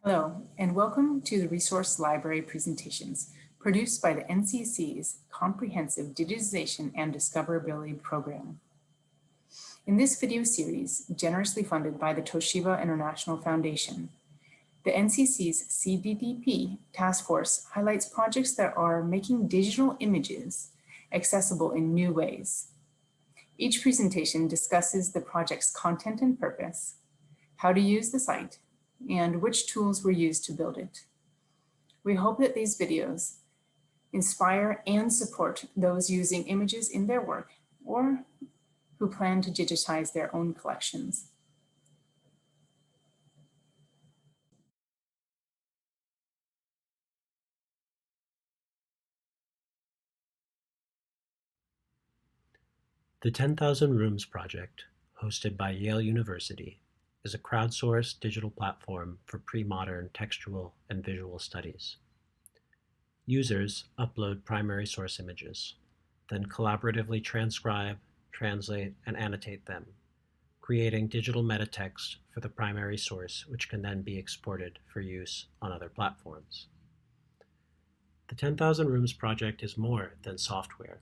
Hello, and welcome to the Resource Library presentations produced by the NCC's Comprehensive Digitization and Discoverability Program. In this video series, generously funded by the Toshiba International Foundation, the NCC's CDDP task force highlights projects that are making digital images accessible in new ways. Each presentation discusses the project's content and purpose, how to use the site, and which tools were used to build it. We hope that these videos inspire and support those using images in their work or who plan to digitize their own collections. The 10,000 Rooms project, hosted by Yale University, is a crowdsourced digital platform for pre-modern textual and visual studies. Users upload primary source images, then collaboratively transcribe, translate, and annotate them, creating digital metatext for the primary source, which can then be exported for use on other platforms. The 10,000 Rooms project is more than software.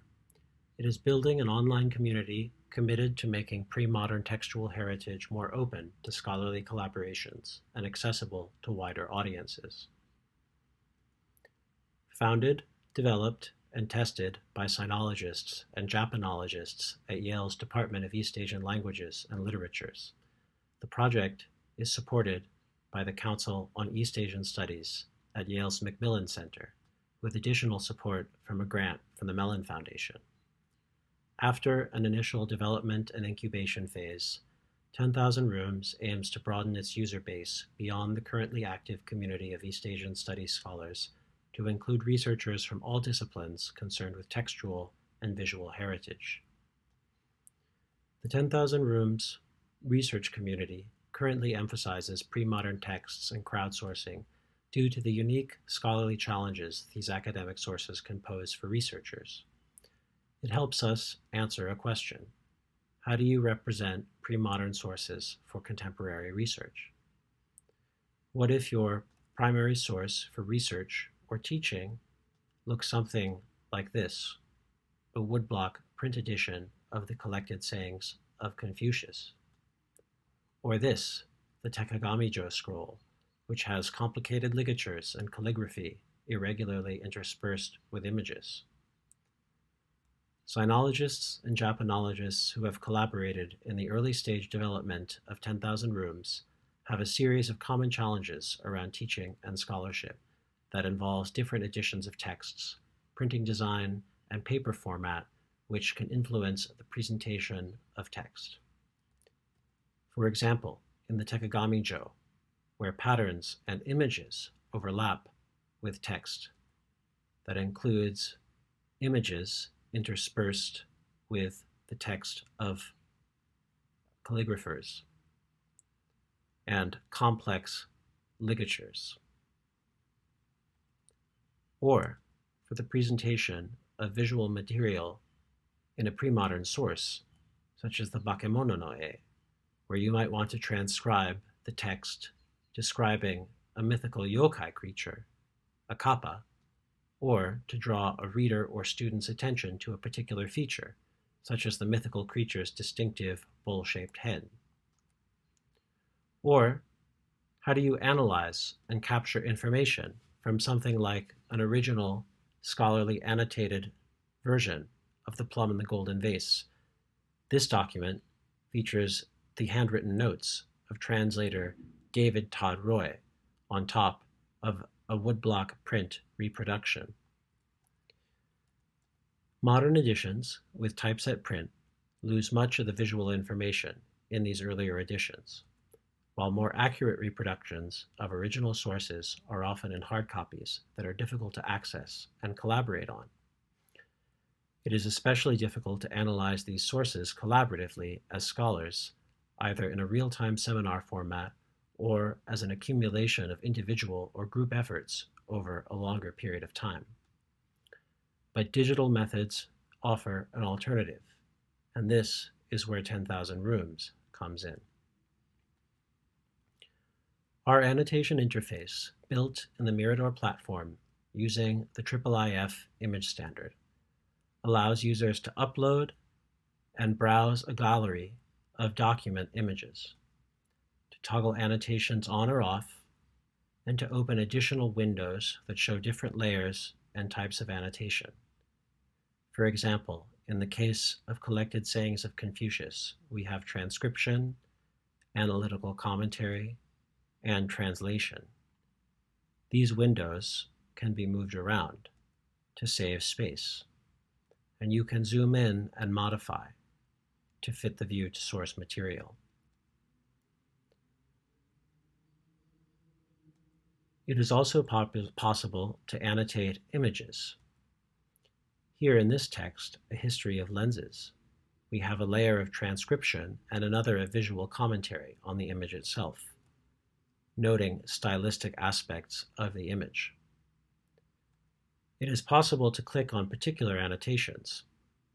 It is building an online community committed to making pre-modern textual heritage more open to scholarly collaborations and accessible to wider audiences. Founded, developed, and tested by sinologists and Japanologists at Yale's Department of East Asian Languages and Literatures, the project is supported by the Council on East Asian Studies at Yale's Macmillan Center, with additional support from a grant from the Mellon Foundation. After an initial development and incubation phase, 10,000 Rooms aims to broaden its user base beyond the currently active community of East Asian Studies scholars to include researchers from all disciplines concerned with textual and visual heritage. The 10,000 Rooms research community currently emphasizes pre-modern texts and crowdsourcing due to the unique scholarly challenges these academic sources can pose for researchers. It helps us answer a question. How do you represent pre-modern sources for contemporary research? What if your primary source for research or teaching looks something like this, a woodblock print edition of the collected sayings of Confucius? Or this, the Tekagami-jo scroll, which has complicated ligatures and calligraphy irregularly interspersed with images. Sinologists and Japanologists who have collaborated in the early stage development of 10,000 Rooms have a series of common challenges around teaching and scholarship that involves different editions of texts, printing design, and paper format, which can influence the presentation of text. For example, in the Tekagami-jo, where patterns and images overlap with text, that includes images interspersed with the text of calligraphers and complex ligatures. Or for the presentation of visual material in a pre-modern source, such as the Bakemono no E, where you might want to transcribe the text describing a mythical yokai creature, a kappa, or to draw a reader or student's attention to a particular feature, such as the mythical creature's distinctive bowl-shaped head. Or, how do you analyze and capture information from something like an original scholarly annotated version of The Plum in the Golden Vase? This document features the handwritten notes of translator David Todd Roy on top of a woodblock print reproduction. Modern editions with typeset print lose much of the visual information in these earlier editions, while more accurate reproductions of original sources are often in hard copies that are difficult to access and collaborate on. It is especially difficult to analyze these sources collaboratively as scholars, either in a real-time seminar format or as an accumulation of individual or group efforts over a longer period of time. But digital methods offer an alternative, and this is where 10,000 Rooms comes in. Our annotation interface, built in the Mirador platform using the IIIF image standard, allows users to upload and browse a gallery of document images, to toggle annotations on or off, and to open additional windows that show different layers and types of annotation. For example, in the case of collected sayings of Confucius, we have transcription, analytical commentary, and translation. These windows can be moved around to save space, and you can zoom in and modify to fit the view to source material. It is also possible to annotate images. Here in this text, A History of Lenses, we have a layer of transcription and another of visual commentary on the image itself, noting stylistic aspects of the image. It is possible to click on particular annotations,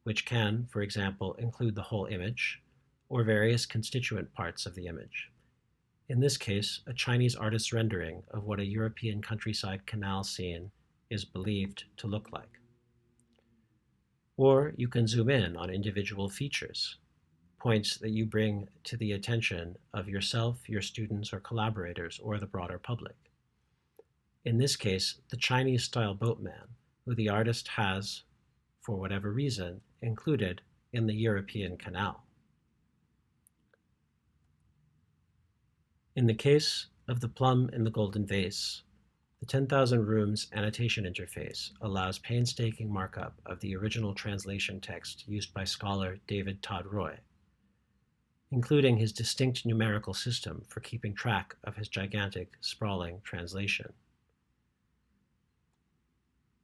which can, for example, include the whole image or various constituent parts of the image. In this case, a Chinese artist's rendering of what a European countryside canal scene is believed to look like. Or you can zoom in on individual features, points that you bring to the attention of yourself, your students, or collaborators, or the broader public. In this case, the Chinese-style boatman, who the artist has, for whatever reason, included in the European canal. In the case of the plum in the golden vase, the 10,000 Rooms annotation interface allows painstaking markup of the original translation text used by scholar David Todd Roy, including his distinct numerical system for keeping track of his gigantic, sprawling translation.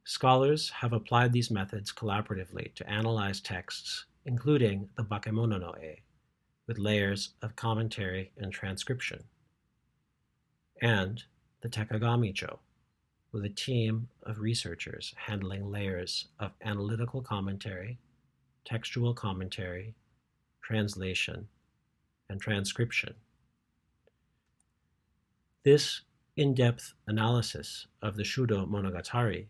Scholars have applied these methods collaboratively to analyze texts, including the Bakemono no E, with layers of commentary and transcription, and the Tekagami-cho, with a team of researchers handling layers of analytical commentary, textual commentary, translation, and transcription. This in-depth analysis of the Shudo Monogatari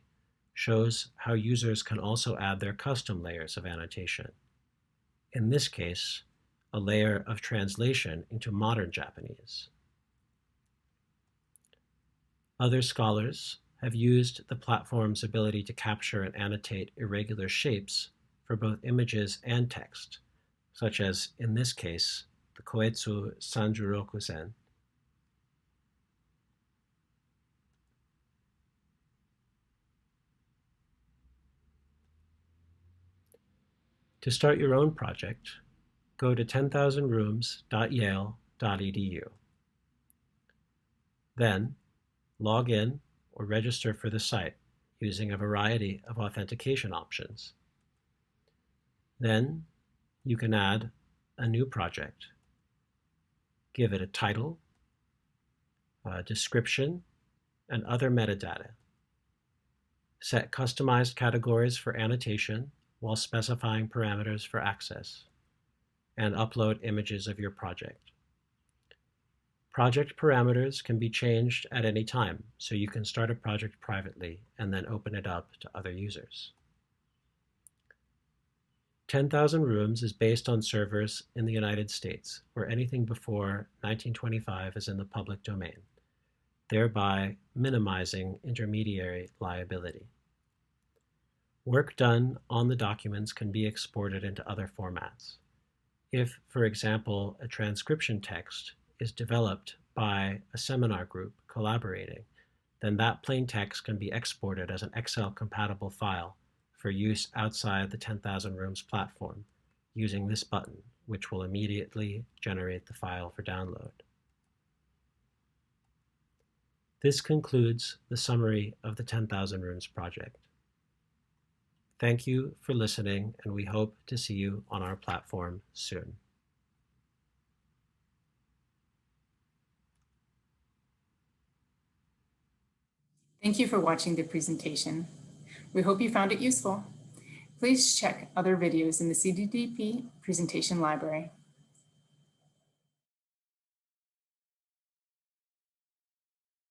shows how users can also add their custom layers of annotation. In this case, a layer of translation into modern Japanese. Other scholars have used the platform's ability to capture and annotate irregular shapes for both images and text, such as, in this case, the Koetsu Sanjurokusen. To start your own project, go to 10,000rooms.yale.edu. Then, log in or register for the site using a variety of authentication options. Then, you can add a new project. Give it a title, a description, and other metadata. Set customized categories for annotation while specifying parameters for access, and upload images of your project. Project parameters can be changed at any time, so you can start a project privately and then open it up to other users. 10,000 Rooms is based on servers in the United States, where anything before 1925 is in the public domain, thereby minimizing intermediary liability. Work done on the documents can be exported into other formats. If, for example, a transcription text is developed by a seminar group collaborating, then that plain text can be exported as an Excel-compatible file for use outside the 10,000 Rooms platform using this button, which will immediately generate the file for download. This concludes the summary of the 10,000 Rooms project. Thank you for listening, and we hope to see you on our platform soon. Thank you for watching the presentation. We hope you found it useful. Please check other videos in the CDDP presentation library.